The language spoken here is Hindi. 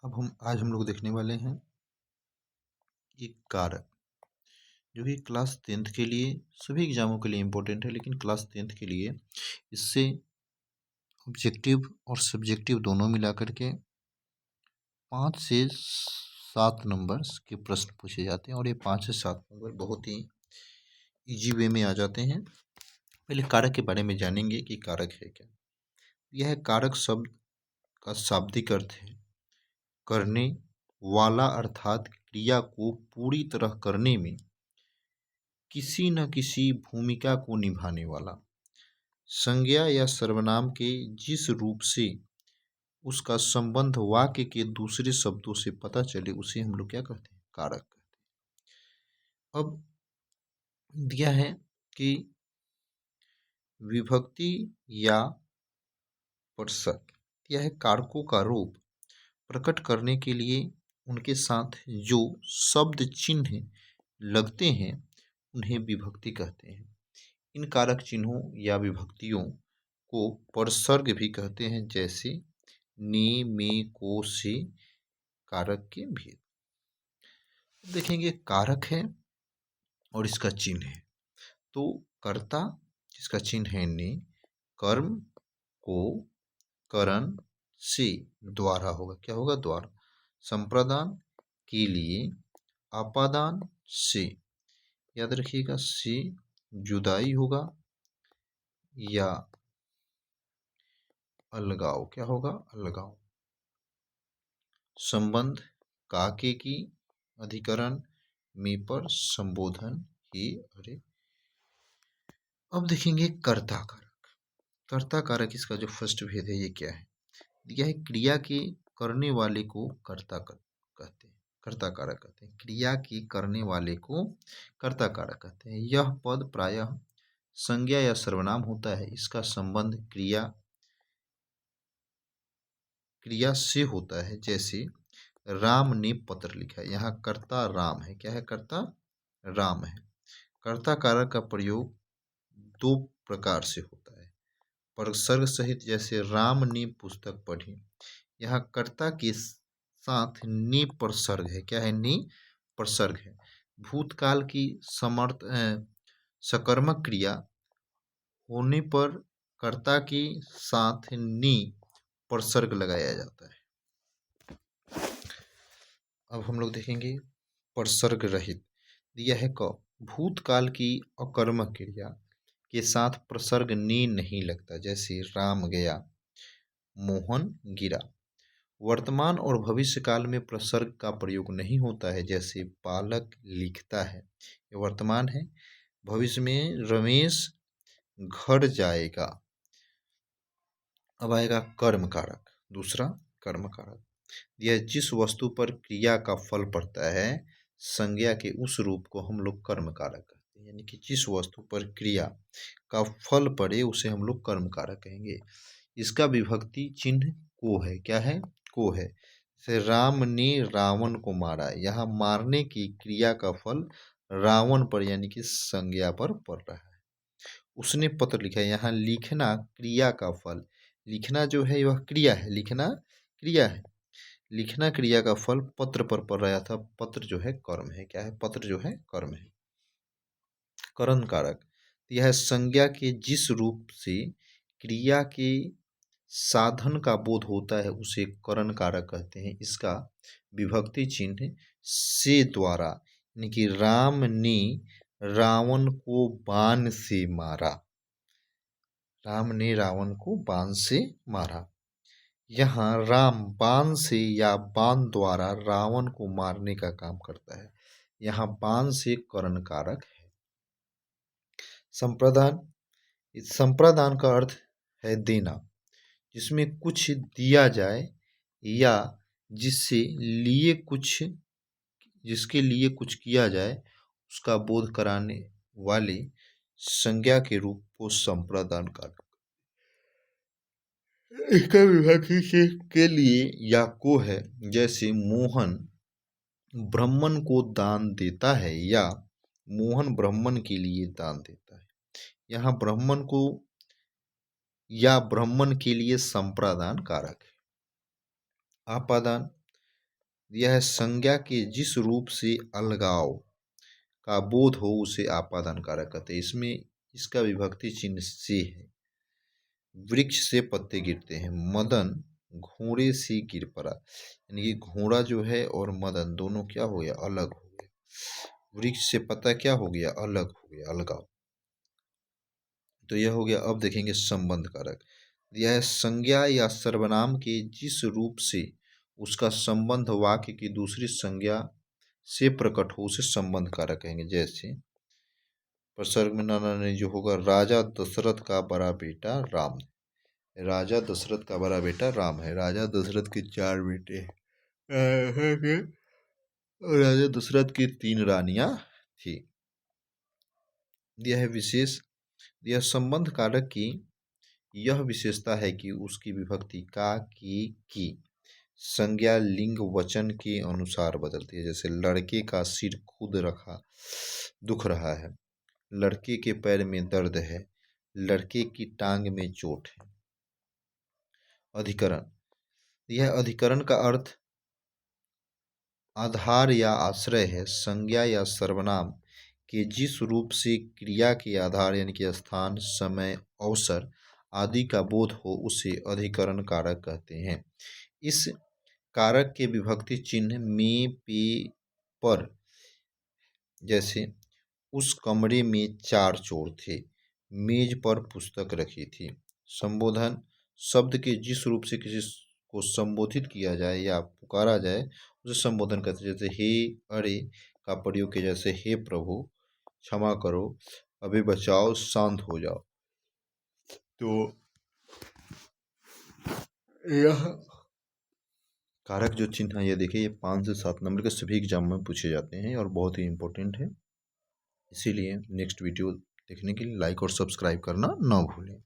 आज हम लोग देखने वाले हैं एक कारक जो कि क्लास 10th के लिए सभी एग्जामों के लिए इम्पोर्टेंट है, लेकिन क्लास 10th के लिए इससे ऑब्जेक्टिव और सब्जेक्टिव दोनों मिला करके 5 से 7 नंबर्स के प्रश्न पूछे जाते हैं और ये 5 से 7 नंबर बहुत ही इजी वे में आ जाते हैं। पहले कारक के बारे में जानेंगे कि कारक है क्या। यह कारक शब्द का शाब्दिक अर्थ है करने वाला, अर्थात क्रिया को पूरी तरह करने में किसी न किसी भूमिका को निभाने वाला। संज्ञा या सर्वनाम के जिस रूप से उसका संबंध वाक्य के दूसरे शब्दों से पता चले उसे हम लोग क्या कहते हैं, कारक कहते हैं। अब दिया है कि विभक्ति या प्रसक यह कारकों का रूप प्रकट करने के लिए उनके साथ जो शब्द चिन्ह लगते हैं उन्हें विभक्ति कहते हैं। इन कारक चिन्हों या विभक्तियों को प्रसर्ग भी कहते हैं, जैसे ने, में, को, से। कारक के भेद देखेंगे। कारक है और इसका चिन्ह है। तो कर्ता जिसका चिन्ह है ने, कर्म को, करण से, द्वारा होगा, क्या होगा, द्वारा। संप्रदान के लिए, आपादान से, याद रखिएगा, से जुदाई होगा, या अलगाव, क्या होगा, अलगाव। संबंध काके की, अधिकरण में, पर संबोधन ही, अरे। अब देखेंगे कर्ता कारक। कर्ता कारक इसका जो फर्स्ट भेद है ये क्या है। यह क्रिया के करने वाले को कहते हैं, कर्ता कारक कहते हैं। क्रिया के करने वाले को कर्ता कारक कहते हैं। यह पद प्रायः संज्ञा या सर्वनाम होता है। इसका संबंध क्रिया से होता है, जैसे राम ने पत्र लिखा। यहाँ कर्ता राम है, क्या है, कर्ता राम है। कर्ता कारक का प्रयोग दो प्रकार से होता है। प्रसर्ग सहित, जैसे राम ने पुस्तक पढ़ी। यहाँ कर्ता के साथ ने प्रसर्ग है, क्या है, ने प्रसर्ग है। भूतकाल की सकर्मक क्रिया होने पर कर्ता के साथ ने प्रसर्ग लगाया जाता है। अब हम लोग देखेंगे प्रसर्ग रहित। यह है क, भूतकाल की अकर्मक क्रिया के साथ प्रसर्ग ने नहीं लगता, जैसे राम गया, मोहन गिरा। वर्तमान और भविष्य काल में प्रसर्ग का प्रयोग नहीं होता है, जैसे बालक लिखता है, ये वर्तमान है। भविष्य में रमेश घर जाएगा। अब आएगा कर्म कारक, दूसरा कर्म कारक। यह जिस वस्तु पर क्रिया का फल पड़ता है, संज्ञा के उस रूप को हम लोग कर्म कारक कहते हैं। यानी कि जिस वस्तु पर क्रिया का फल पड़े उसे हम लोग कर्म कारक कहेंगे। इसका विभक्ति चिन्ह को है, क्या है, को है। जैसे राम ने रावण को मारा। यहाँ मारने की क्रिया का फल रावण पर यानी कि संज्ञा पर पड़ रहा है। उसने पत्र लिखा। यहाँ लिखना क्रिया का फल, लिखना जो है वह क्रिया है, लिखना क्रिया है। लिखना क्रिया का फल पत्र पर पड़ रहा था। पत्र जो है कर्म है, क्या है, पत्र जो है कर्म है। करण कारक, यह संज्ञा के जिस रूप से क्रिया के साधन का बोध होता है उसे करण कारक कहते हैं। इसका विभक्ति चिन्ह से द्वारा, यानी कि राम ने रावण को बाण से मारा। राम ने रावण को बाण से मारा। यहाँ राम बाण से या बाण द्वारा रावण को मारने का काम करता है। यहाँ बाण से करण कारक है। संप्रदान, इस संप्रदान का अर्थ है देना, जिसमें कुछ दिया जाए या जिसके लिए कुछ किया जाए उसका बोध कराने वाले संज्ञा के रूप को संप्रदान कारक। इसका विभक्ति के लिए या को है, जैसे मोहन ब्राह्मण को दान देता है या मोहन ब्राह्मण के लिए दान देता है। यहाँ ब्राह्मण को या ब्राह्मण के लिए संप्रदान कारक है। आपादान, दिया है संज्ञा के जिस रूप से अलगाव का बोध हो उसे आपादान कारक कहते हैं। इसमें इसका विभक्ति चिन्ह से है। वृक्ष से पत्ते गिरते हैं, मदन घोड़े से गिर पड़ा, यानी कि घोड़ा जो है और मदन दोनों क्या हो गया, अलग हो गए। वृक्ष से पत्ता क्या हो गया, अलग हो गया, अलगाव। तो यह हो गया। अब देखेंगे संबंध कारक। दिया है संज्ञा या सर्वनाम के जिस रूप से उसका संबंध वाक्य की दूसरी संज्ञा से प्रकट हो उसे संबंध कारक कहेंगे। जैसे प्रसर्ग में नाना ने जो होगा, राजा दशरथ का बड़ा बेटा राम है। राजा दशरथ का बड़ा बेटा राम है। राजा दशरथ के 4 बेटे हैं। राजा दशरथ की 3 रानियां थी। यह है विशेष। यह संबंध कारक की यह विशेषता है कि उसकी विभक्ति का, की संज्ञा लिंग वचन के अनुसार बदलती है। जैसे लड़के का सिर खुद रखा दुख रहा है, लड़के के पैर में दर्द है, लड़के की टांग में चोट है। अधिकरण। यह अधिकरण का अर्थ आधार या आश्रय है। संज्ञा या सर्वनाम के जिस रूप से क्रिया के आधार यानी कि स्थान, समय, अवसर आदि का बोध हो उसे अधिकरण कारक कहते हैं। इस कारक के विभक्ति चिन्ह में, पे, पर। जैसे उस कमरे में 4 चोर थे, मेज पर पुस्तक रखी थी। संबोधन शब्द के जिस रूप से किसी को संबोधित किया जाए या पुकारा जाए उसे संबोधन कहते हैं। जैसे हे, अरे का प्रयोग किया, जैसे हे प्रभु क्षमा करो, अभी बचाओ, शांत हो जाओ। तो यह कारक जो चिन्ह है ये देखिए, ये 5 से 7 नंबर के सभी एग्जाम में पूछे जाते हैं और बहुत ही इंपॉर्टेंट है। इसीलिए नेक्स्ट वीडियो देखने के लिए लाइक और सब्सक्राइब करना ना भूलें।